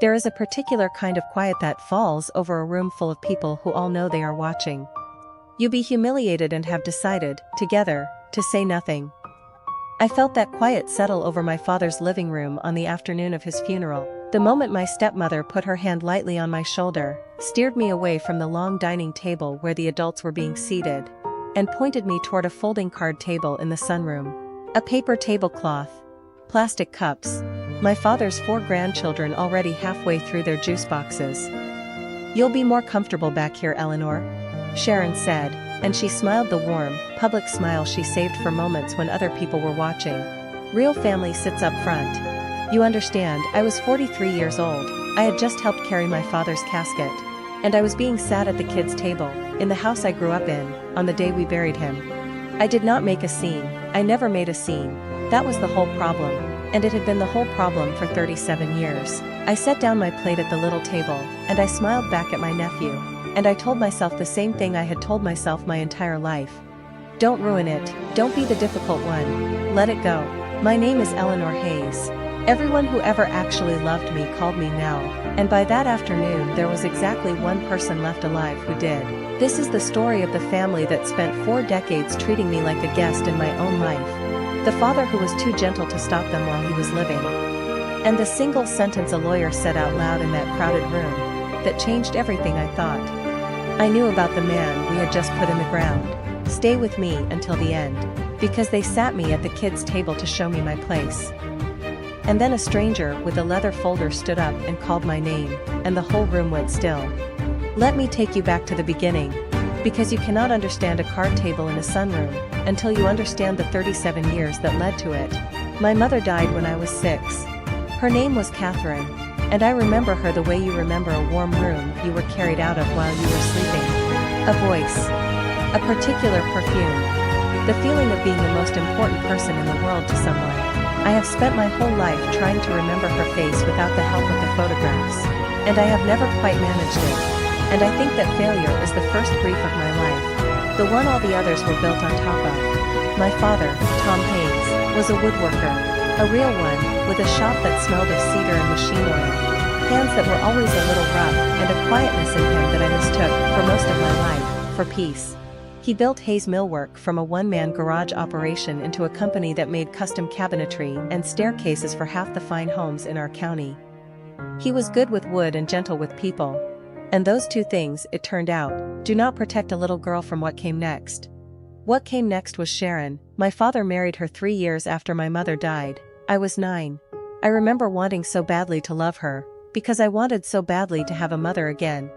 There is a particular kind of quiet that falls over a room full of people who all know they are watching. You be humiliated and have decided, together, to say nothing. I felt that quiet settle over my father's living room on the afternoon of his funeral, the moment my stepmother put her hand lightly on my shoulder, steered me away from the long dining table where the adults were being seated, and pointed me toward a folding card table in the sunroom. A paper tablecloth, plastic cups, my father's 4 grandchildren already halfway through their juice boxes. "You'll be more comfortable back here, Eleanor," Sharon said, and she smiled the warm, public smile she saved for moments when other people were watching. "Real family sits up front. You understand, I was 43 years old, I had just helped carry my father's casket. And I was being sat at the kids' table, in the house I grew up in, on the day we buried him. I did not make a scene, I never made a scene, that was the whole problem. And it had been the whole problem for 37 years. I set down my plate at the little table, and I smiled back at my nephew. And I told myself the same thing I had told myself my entire life. Don't ruin it, don't be the difficult one, let it go. My name is Eleanor Hayes. Everyone who ever actually loved me called me Nell, and by that afternoon there was exactly one person left alive who did. This is the story of the family that spent 4 decades treating me like a guest in my own life. The father who was too gentle to stop them while he was living. And the single sentence a lawyer said out loud in that crowded room, that changed everything I thought. I knew about the man we had just put in the ground. Stay with me until the end. Because they sat me at the kids' table to show me my place. And then a stranger with a leather folder stood up and called my name, and the whole room went still. Let me take you back to the beginning. Because you cannot understand a card table in a sunroom, until you understand the 37 years that led to it. My mother died when I was 6. Her name was Catherine. And I remember her the way you remember a warm room you were carried out of while you were sleeping. A voice. A particular perfume. The feeling of being the most important person in the world to someone. I have spent my whole life trying to remember her face without the help of the photographs. And I have never quite managed it. And I think that failure is the first grief of my life. The one all the others were built on top of. My father, Tom Hayes, was a woodworker. A real one, with a shop that smelled of cedar and machine oil. Hands that were always a little rough, and a quietness in him that I mistook, for most of my life, for peace. He built Hayes Millwork from a one-man garage operation into a company that made custom cabinetry and staircases for half the fine homes in our county. He was good with wood and gentle with people. And those two things, it turned out, do not protect a little girl from what came next. What came next was Sharon. My father married her 3 years after my mother died. I was 9. I remember wanting so badly to love her, because I wanted so badly to have a mother again.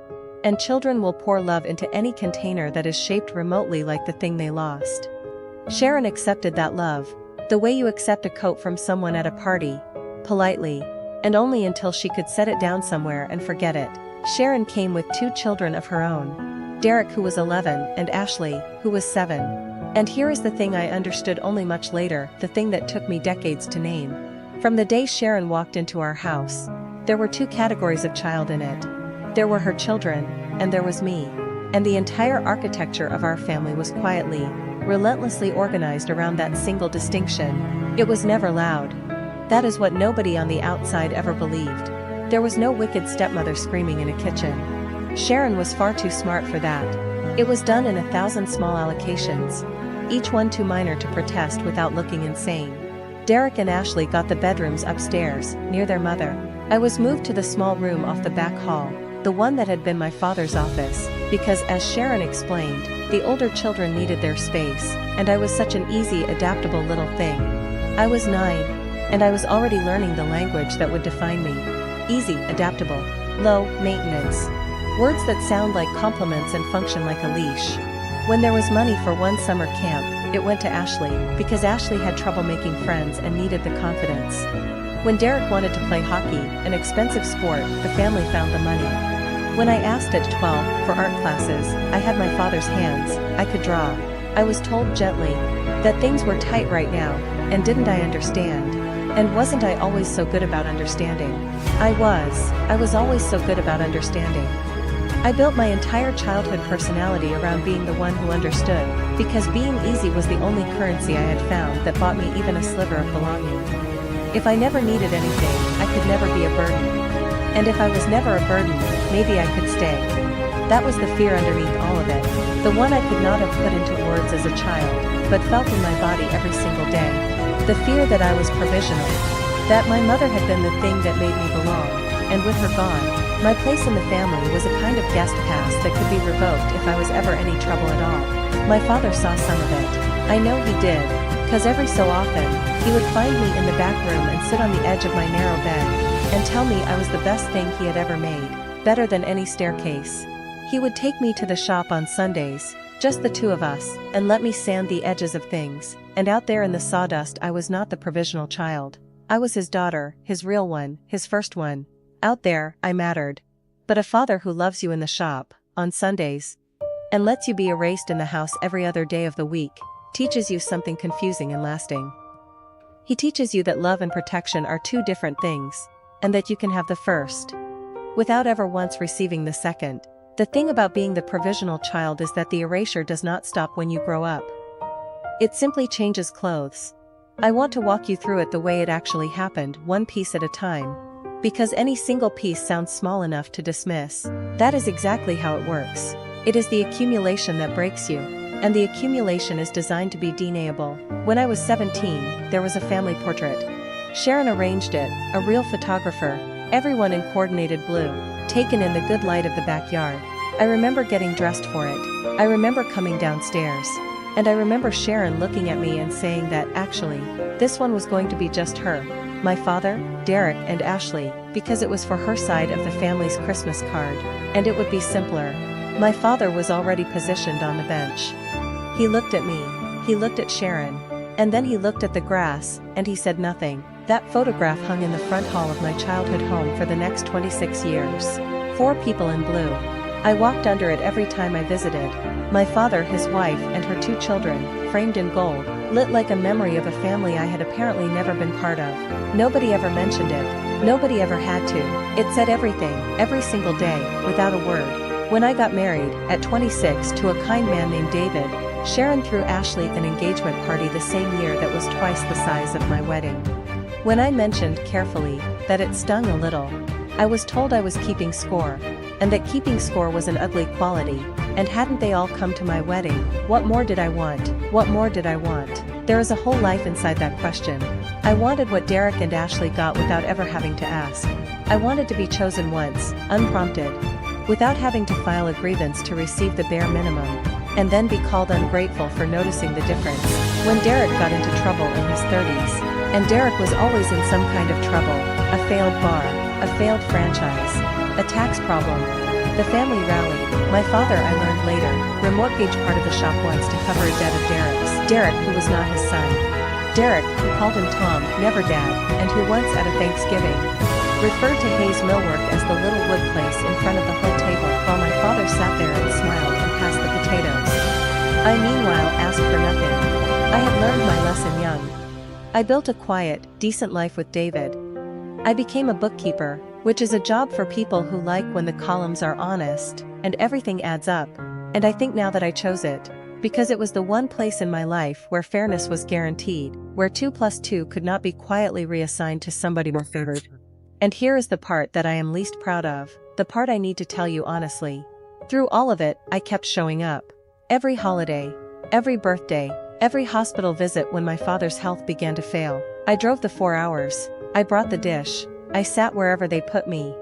And children will pour love into any container that is shaped remotely like the thing they lost. Sharon accepted that love, the way you accept a coat from someone at a party, politely, and only until she could set it down somewhere and forget it. Sharon came with 2 children of her own, Derek who was 11 and Ashley, who was 7. And here is the thing I understood only much later, the thing that took me decades to name. From the day Sharon walked into our house, there were 2 categories of child in it. There were her children, and there was me. And the entire architecture of our family was quietly, relentlessly organized around that single distinction. It was never loud. That is what nobody on the outside ever believed. There was no wicked stepmother screaming in a kitchen. Sharon was far too smart for that. It was done in 1,000 small allocations, each one too minor to protest without looking insane. Derek and Ashley got the bedrooms upstairs, near their mother. I was moved to the small room off the back hall, the one that had been my father's office, because as Sharon explained, the older children needed their space, and I was such an easy, adaptable little thing. I was 9, and I was already learning the language that would define me. Easy, adaptable, low, maintenance. Words that sound like compliments and function like a leash. When there was money for one summer camp, it went to Ashley, because Ashley had trouble making friends and needed the confidence. When Derek wanted to play hockey, an expensive sport, the family found the money. When I asked at 12 for art classes, I had my father's hands, I could draw. I was told gently that things were tight right now, and didn't I understand? And wasn't I always so good about understanding? I was always so good about understanding. I built my entire childhood personality around being the one who understood, because being easy was the only currency I had found that bought me even a sliver of belonging. If I never needed anything, I could never be a burden. And if I was never a burden, maybe I could stay. That was the fear underneath all of it. The one I could not have put into words as a child, but felt in my body every single day. The fear that I was provisional. That my mother had been the thing that made me belong, and with her gone, my place in the family was a kind of guest pass that could be revoked if I was ever any trouble at all. My father saw some of it. I know he did, cause every so often, he would find me in the back room and sit on the edge of my narrow bed, and tell me I was the best thing he had ever made, better than any staircase. He would take me to the shop on Sundays, just the two of us, and let me sand the edges of things, and out there in the sawdust I was not the provisional child. I was his daughter, his real one, his first one. Out there, I mattered. But a father who loves you in the shop, on Sundays, and lets you be erased in the house every other day of the week, teaches you something confusing and lasting. He teaches you that love and protection are two different things, and that you can have the first, without ever once receiving the second. The thing about being the provisional child is that the erasure does not stop when you grow up. It simply changes clothes. I want to walk you through it the way it actually happened, one piece at a time. Because any single piece sounds small enough to dismiss. That is exactly how it works. It is the accumulation that breaks you. And the accumulation is designed to be denayable. When I was 17, there was a family portrait. Sharon arranged it, a real photographer, everyone in coordinated blue, taken in the good light of the backyard. I remember getting dressed for it. I remember coming downstairs. And I remember Sharon looking at me and saying that, actually, this one was going to be just her, my father, Derek and Ashley, because it was for her side of the family's Christmas card, and it would be simpler. My father was already positioned on the bench. He looked at me, he looked at Sharon, and then he looked at the grass, and he said nothing. That photograph hung in the front hall of my childhood home for the next 26 years. 4 people in blue. I walked under it every time I visited. My father, his wife, and her 2 children, framed in gold, lit like a memory of a family I had apparently never been part of. Nobody ever mentioned it. Nobody ever had to. It said everything, every single day, without a word. When I got married, at 26, to a kind man named David, Sharon threw Ashley an engagement party the same year that was twice the size of my wedding. When I mentioned, carefully, that it stung a little, I was told I was keeping score, and that keeping score was an ugly quality, and hadn't they all come to my wedding? What more did I want? What more did I want? There is a whole life inside that question. I wanted what Derek and Ashley got without ever having to ask. I wanted to be chosen once, unprompted, without having to file a grievance to receive the bare minimum, and then be called ungrateful for noticing the difference. When Derek got into trouble in his 30s, and Derek was always in some kind of trouble, a failed bar, a failed franchise, a tax problem, the family rallied. My father, I learned later, remortgaged part of the shop once to cover a debt of Derek's. Derek, who was not his son. Derek, who called him Tom, never Dad, and who once at a Thanksgiving, referred to Hayes Millwork as the little wood place in front of the whole table while my father sat there and smiled and passed the potatoes. I meanwhile asked for nothing. I had learned my lesson young. I built a quiet, decent life with David. I became a bookkeeper, which is a job for people who like when the columns are honest, and everything adds up. And I think now that I chose it, because it was the one place in my life where fairness was guaranteed, where 2 + 2 could not be quietly reassigned to somebody more favored. And here is the part that I am least proud of, the part I need to tell you honestly. Through all of it, I kept showing up. Every holiday, every birthday, every hospital visit when my father's health began to fail. I drove the 4 hours. I brought the dish. I sat wherever they put me.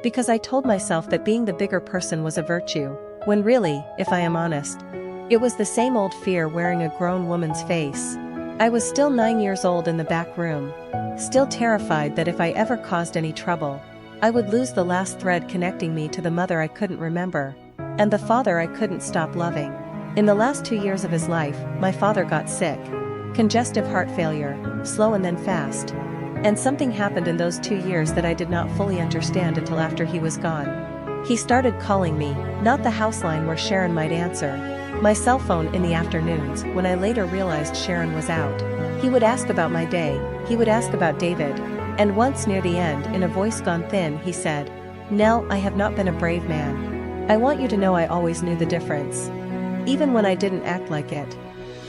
Because I told myself that being the bigger person was a virtue, when really, if I am honest, it was the same old fear wearing a grown woman's face. I was still 9 years old in the back room, still terrified that if I ever caused any trouble, I would lose the last thread connecting me to the mother I couldn't remember, and the father I couldn't stop loving. In the last 2 years of his life, my father got sick. Congestive heart failure, slow and then fast. And something happened in those 2 years that I did not fully understand until after he was gone. He started calling me, not the house line where Sharon might answer, my cell phone in the afternoons when I later realized Sharon was out. He would ask about my day, he would ask about David, and once near the end, in a voice gone thin, he said, "Nell, I have not been a brave man. I want you to know I always knew the difference. Even when I didn't act like it.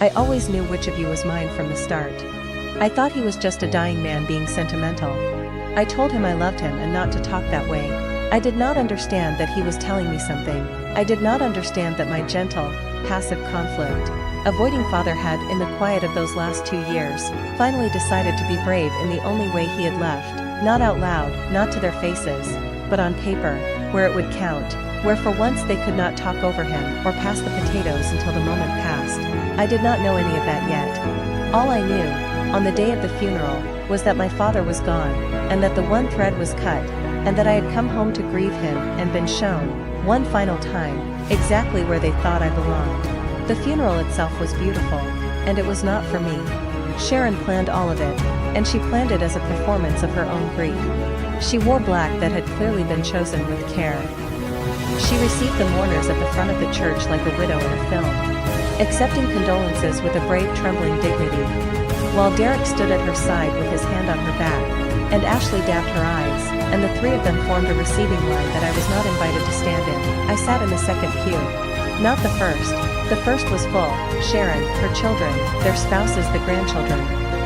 I always knew which of you was mine from the start. I thought he was just a dying man being sentimental. I told him I loved him and not to talk that way. I did not understand that he was telling me something. I did not understand that my gentle, passive conflict, avoiding father had, in the quiet of those last 2 years, finally decided to be brave in the only way he had left, not out loud, not to their faces, but on paper, where it would count, where for once they could not talk over him or pass the potatoes until the moment passed. I did not know any of that yet. All I knew, on the day of the funeral, was that my father was gone, and that the one thread was cut, and that I had come home to grieve him and been shown, one final time, exactly where they thought I belonged. The funeral itself was beautiful, and it was not for me. Sharon planned all of it, and she planned it as a performance of her own grief. She wore black that had clearly been chosen with care. She received the mourners at the front of the church like a widow in a film, accepting condolences with a brave trembling dignity, while Derek stood at her side with his hand on her back, and Ashley dabbed her eyes, and the three of them formed a receiving line that I was not invited to stand in. I sat in the second pew. Not the first. The first was full, Sharon, her children, their spouses, the grandchildren.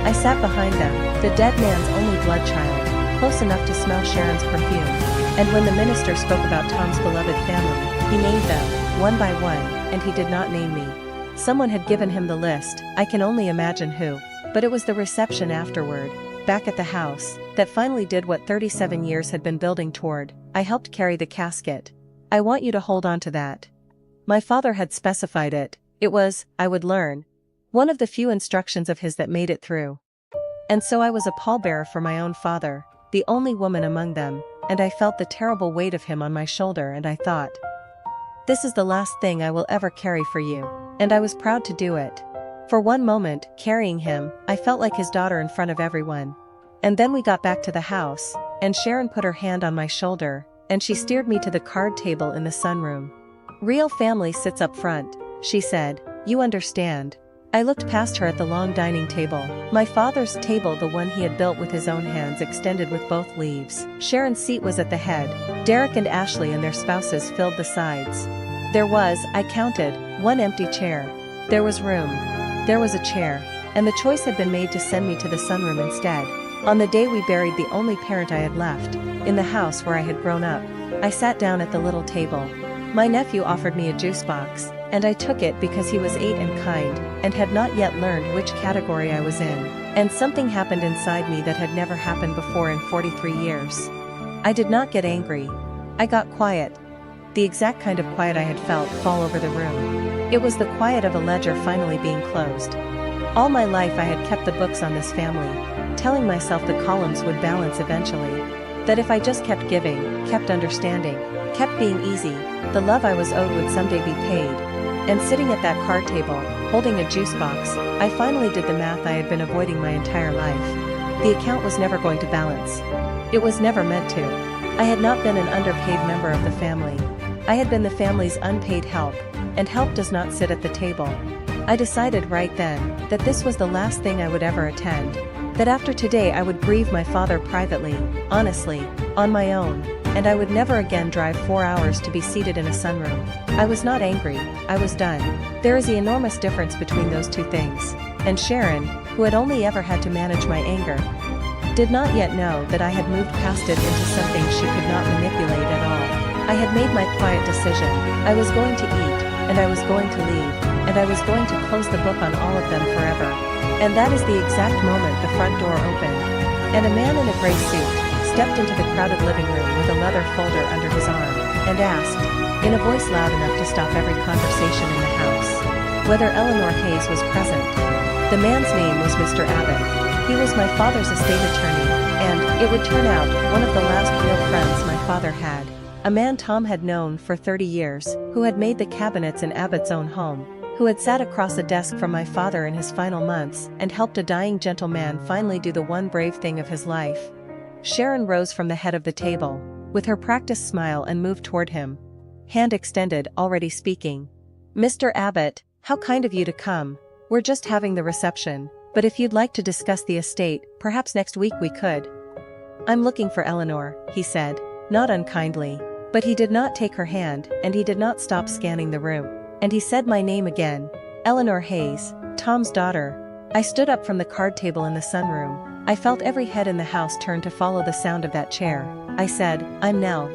I sat behind them, the dead man's only blood child, close enough to smell Sharon's perfume. And when the minister spoke about Tom's beloved family, he named them, one by one, and he did not name me. Someone had given him the list, I can only imagine who. But it was the reception afterward, back at the house, that finally did what 37 years had been building toward. I helped carry the casket. I want you to hold on to that. My father had specified it. It was, I would learn. One of the few instructions of his that made it through. And so I was a pallbearer for my own father, the only woman among them, and I felt the terrible weight of him on my shoulder, and I thought, this is the last thing I will ever carry for you. And I was proud to do it. For one moment, carrying him, I felt like his daughter in front of everyone. And then we got back to the house, and Sharon put her hand on my shoulder, and she steered me to the card table in the sunroom. Real family sits up front, she said, you understand. I looked past her at the long dining table, my father's table, the one he had built with his own hands extended with both leaves. Sharon's seat was at the head. Derek and Ashley and their spouses filled the sides. There was, I counted, one empty chair. There was room. There was a chair, and the choice had been made to send me to the sunroom instead. On the day we buried the only parent I had left, in the house where I had grown up, I sat down at the little table. My nephew offered me a juice box, and I took it because he was 8 and kind, and had not yet learned which category I was in. And something happened inside me that had never happened before in 43 years. I did not get angry. I got quiet. The exact kind of quiet I had felt fall over the room. It was the quiet of a ledger finally being closed. All my life I had kept the books on this family, telling myself the columns would balance eventually. That if I just kept giving, kept understanding, kept being easy, the love I was owed would someday be paid. And sitting at that card table, holding a juice box, I finally did the math I had been avoiding my entire life. The account was never going to balance. It was never meant to. I had not been an underpaid member of the family. I had been the family's unpaid help, and help does not sit at the table. I decided right then that this was the last thing I would ever attend. That after today I would grieve my father privately, honestly, on my own, and I would never again drive 4 hours to be seated in a sunroom. I was not angry, I was done. There is the enormous difference between those two things. And Sharon, who had only ever had to manage my anger, did not yet know that I had moved past it into something she could not manipulate at all. I had made my quiet decision. I was going to eat, and I was going to leave, and I was going to close the book on all of them forever. And that is the exact moment the front door opened, and a man in a gray suit stepped into the crowded living room with a leather folder under his arm, and asked, in a voice loud enough to stop every conversation in the house, whether Eleanor Hayes was present. The man's name was Mr. Abbott. He was my father's estate attorney, and, it would turn out, one of the last real friends my father had. A man Tom had known for 30 years, who had made the cabinets in Abbott's own home, who had sat across a desk from my father in his final months and helped a dying gentleman finally do the one brave thing of his life. Sharon rose from the head of the table, with her practiced smile, and moved toward him. Hand extended, already speaking. Mr. Abbott, how kind of you to come. We're just having the reception, but if you'd like to discuss the estate, perhaps next week we could. I'm looking for Eleanor, he said, not unkindly. But he did not take her hand, and he did not stop scanning the room. And he said my name again. Eleanor Hayes, Tom's daughter. I stood up from the card table in the sunroom. I felt every head in the house turn to follow the sound of that chair. I said, "I'm Nell."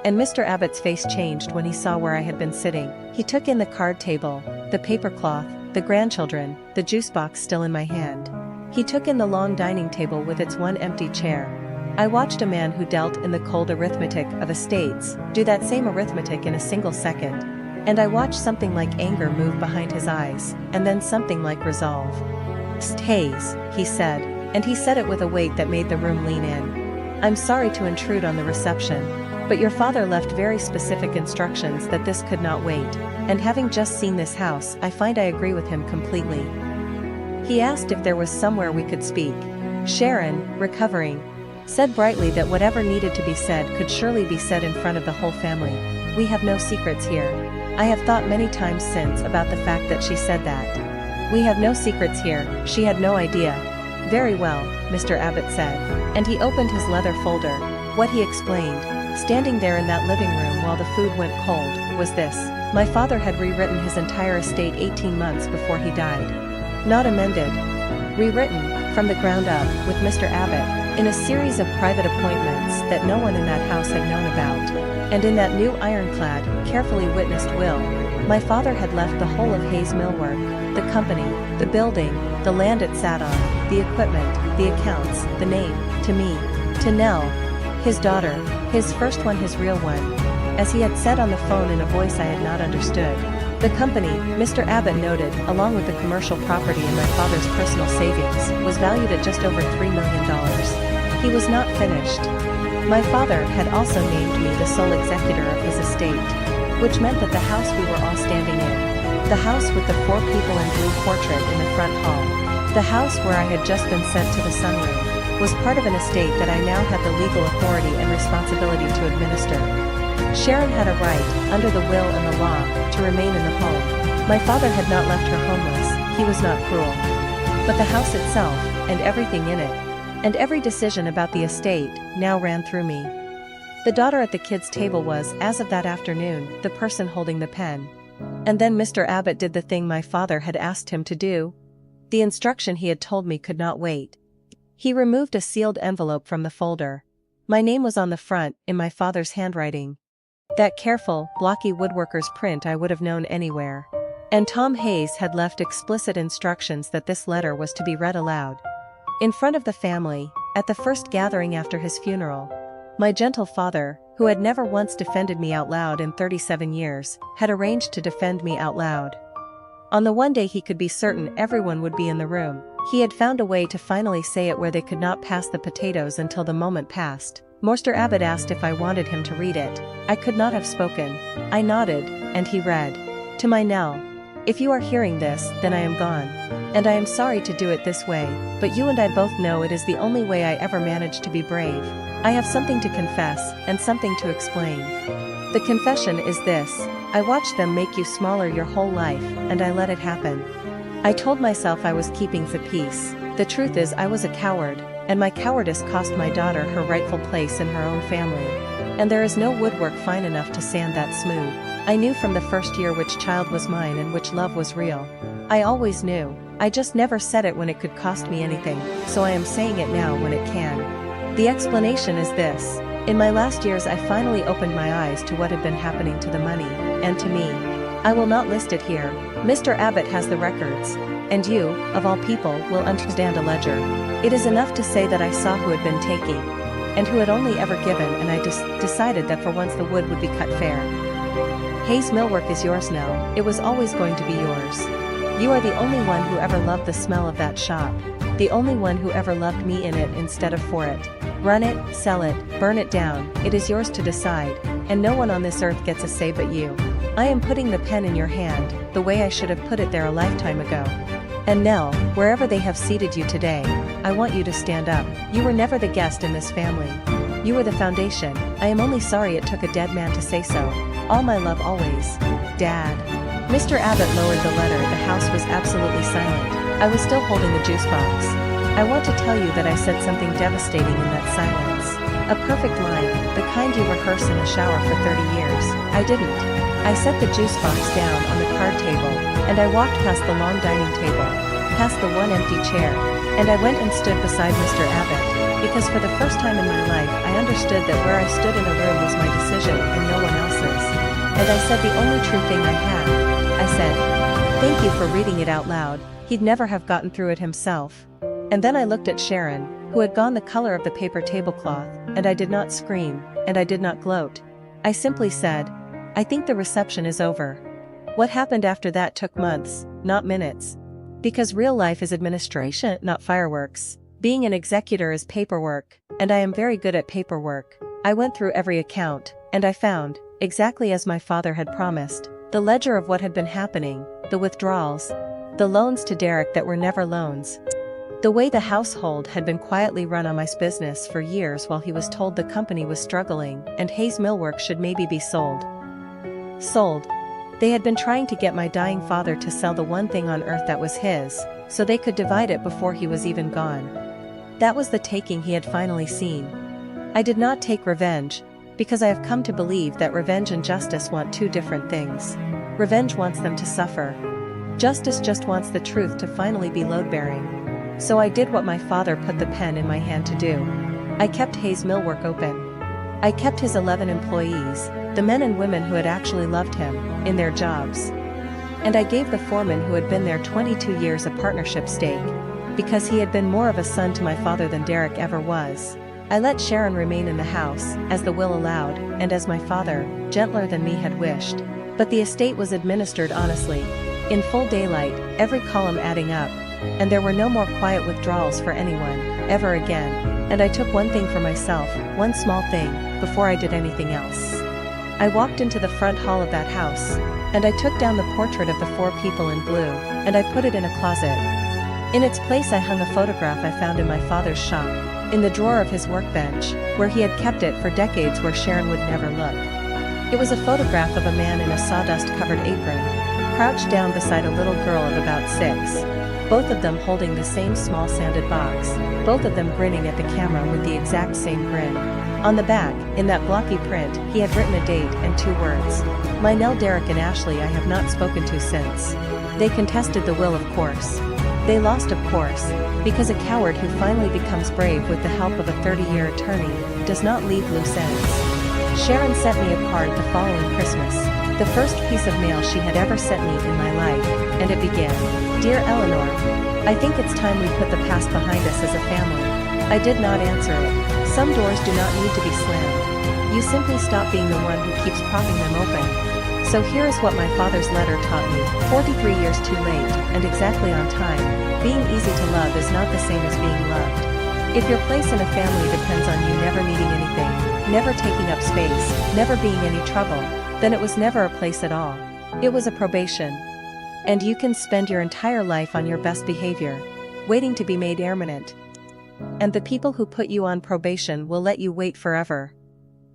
And Mr. Abbott's face changed when he saw where I had been sitting. He took in the card table, the paper cloth, the grandchildren, the juice box still in my hand. He took in the long dining table with its one empty chair. I watched a man who dealt in the cold arithmetic of estates do that same arithmetic in a single second. And I watched something like anger move behind his eyes, and then something like resolve. "Psst, Hayes," he said, and he said it with a weight that made the room lean in. "I'm sorry to intrude on the reception, but your father left very specific instructions that this could not wait, and having just seen this house, I find I agree with him completely." He asked if there was somewhere we could speak. Sharon, recovering, said brightly that whatever needed to be said could surely be said in front of the whole family. "We have no secrets here." I have thought many times since about the fact that she said that. "We have no secrets here," she had no idea. "Very well," Mr. Abbott said, and he opened his leather folder. What he explained, standing there in that living room while the food went cold, was this: my father had rewritten his entire estate 18 months before he died. Not amended. Rewritten, from the ground up, with Mr. Abbott, in a series of private appointments that no one in that house had known about. And in that new ironclad, carefully witnessed will, my father had left the whole of Hayes Millwork, the company, the building, the land it sat on, the equipment, the accounts, the name, to me, to Nell, his daughter, his first one, his real one. As he had said on the phone in a voice I had not understood. The company, Mr. Abbott noted, along with the commercial property and my father's personal savings, was valued at just over $3 million. He was not finished. My father had also named me the sole executor of his estate, which meant that the house we were all standing in, the house with the 4 people in blue portrait in the front hall, the house where I had just been sent to the sunroom, was part of an estate that I now had the legal authority and responsibility to administer. Sharon had a right, under the will and the law, to remain in the home. My father had not left her homeless, he was not cruel. But the house itself, and everything in it, and every decision about the estate, now ran through me. The daughter at the kids' table was, as of that afternoon, the person holding the pen. And then Mr. Abbott did the thing my father had asked him to do. The instruction he had told me could not wait. He removed a sealed envelope from the folder. My name was on the front, in my father's handwriting. That careful, blocky woodworker's print I would have known anywhere. And Tom Hayes had left explicit instructions that this letter was to be read aloud. In front of the family, at the first gathering after his funeral. My gentle father, who had never once defended me out loud in 37 years, had arranged to defend me out loud. On the one day he could be certain everyone would be in the room, he had found a way to finally say it where they could not pass the potatoes until the moment passed. Mr. Abbott asked if I wanted him to read it. I could not have spoken. I nodded, and he read. "To my Nell. If you are hearing this, then I am gone. And I am sorry to do it this way, but you and I both know it is the only way I ever managed to be brave. I have something to confess, and something to explain. The confession is this: I watched them make you smaller your whole life, and I let it happen. I told myself I was keeping the peace. The truth is I was a coward, and my cowardice cost my daughter her rightful place in her own family. And there is no woodwork fine enough to sand that smooth. I knew from the first year which child was mine and which love was real. I always knew. I just never said it when it could cost me anything, so I am saying it now when it can. The explanation is this: in my last years I finally opened my eyes to what had been happening to the money, and to me. I will not list it here. Mr. Abbott has the records, and you, of all people, will understand a ledger. It is enough to say that I saw who had been taking, and who had only ever given, and I decided that for once the wood would be cut fair. Hayes Millwork is yours now. It was always going to be yours. You are the only one who ever loved the smell of that shop, the only one who ever loved me in it instead of for it. Run it, sell it, burn it down, it is yours to decide, and no one on this earth gets a say but you. I am putting the pen in your hand, the way I should have put it there a lifetime ago. And Nell, wherever they have seated you today, I want you to stand up. You were never the guest in this family. You were the foundation. I am only sorry it took a dead man to say so. All my love always. Dad. Mr. Abbott lowered the letter. The house was absolutely silent. I was still holding the juice box. I want to tell you that I said something devastating in that silence. A perfect line, the kind you rehearse in the shower for 30 years. I didn't. I set the juice box down on the card table, and I walked past the long dining table, past the one empty chair, and I went and stood beside Mr. Abbott, because for the first time in my life I understood that where I stood in a room was my decision and no one else's. And I said the only true thing I had. I said, "Thank you for reading it out loud." He'd never have gotten through it himself. And then I looked at Sharon, who had gone the color of the paper tablecloth, and I did not scream, and I did not gloat. I simply said, "I think the reception is over." What happened after that took months, not minutes. Because real life is administration, not fireworks. Being an executor is paperwork, and I am very good at paperwork. I went through every account, and I found, exactly as my father had promised, the ledger of what had been happening, the withdrawals, the loans to Derek that were never loans. The way the household had been quietly run on my business for years while he was told the company was struggling and Hayes Millwork should maybe be sold. Sold. They had been trying to get my dying father to sell the one thing on earth that was his, so they could divide it before he was even gone. That was the taking he had finally seen. I did not take revenge, because I have come to believe that revenge and justice want two different things. Revenge wants them to suffer. Justice just wants the truth to finally be load-bearing. So I did what my father put the pen in my hand to do. I kept Hayes Millwork open. I kept his 11 employees, the men and women who had actually loved him, in their jobs. And I gave the foreman who had been there 22 years a partnership stake, because he had been more of a son to my father than Derek ever was. I let Sharon remain in the house, as the will allowed, and as my father, gentler than me, had wished. But the estate was administered honestly, in full daylight, every column adding up, and there were no more quiet withdrawals for anyone, ever again. And I took one thing for myself, one small thing, before I did anything else. I walked into the front hall of that house, and I took down the portrait of the four people in blue, and I put it in a closet. In its place I hung a photograph I found in my father's shop, in the drawer of his workbench, where he had kept it for decades where Sharon would never look. It was a photograph of a man in a sawdust-covered apron, crouched down beside a little girl of about 6, both of them holding the same small sanded box, both of them grinning at the camera with the exact same grin. On the back, in that blocky print, he had written a date and 2 words. Lionel, Derek and Ashley I have not spoken to since. They contested the will, of course. They lost, of course, because a coward who finally becomes brave with the help of a 30-year attorney does not leave loose ends. Sharon sent me a card the following Christmas, the first piece of mail she had ever sent me in my life, and it began, "Dear Eleanor, I think it's time we put the past behind us as a family." I did not answer it. Some doors do not need to be slammed. You simply stop being the one who keeps propping them open. So here is what my father's letter taught me, 43 years too late, and exactly on time. Being easy to love is not the same as being loved. If your place in a family depends on you never needing anything, never taking up space, never being any trouble, then it was never a place at all. It was a probation. And you can spend your entire life on your best behavior, waiting to be made permanent. And the people who put you on probation will let you wait forever.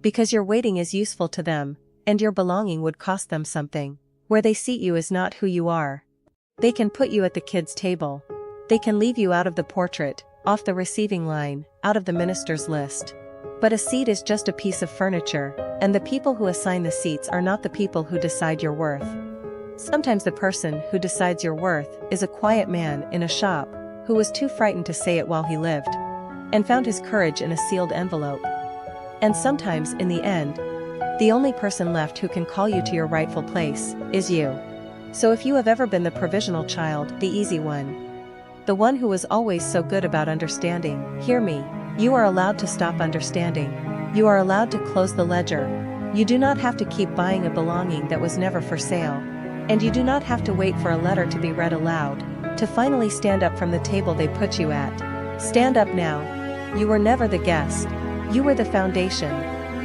Because your waiting is useful to them, and your belonging would cost them something. Where they seat you is not who you are. They can put you at the kids' table. They can leave you out of the portrait, off the receiving line, out of the minister's list. But a seat is just a piece of furniture, and the people who assign the seats are not the people who decide your worth. Sometimes the person who decides your worth is a quiet man in a shop, who was too frightened to say it while he lived, and found his courage in a sealed envelope. And sometimes, in the end, the only person left who can call you to your rightful place is you. So if you have ever been the provisional child, the easy one, the one who was always so good about understanding, hear me. You are allowed to stop understanding. You are allowed to close the ledger. You do not have to keep buying a belonging that was never for sale. And you do not have to wait for a letter to be read aloud, to finally stand up from the table they put you at. Stand up now. You were never the guest. You were the foundation.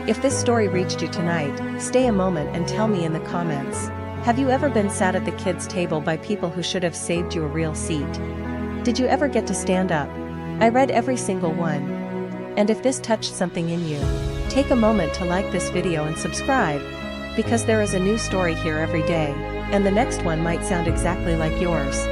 If this story reached you tonight, stay a moment and tell me in the comments. Have you ever been sat at the kids' table by people who should have saved you a real seat? Did you ever get to stand up? I read every single one. And if this touched something in you, take a moment to like this video and subscribe, because there is a new story here every day, and the next one might sound exactly like yours.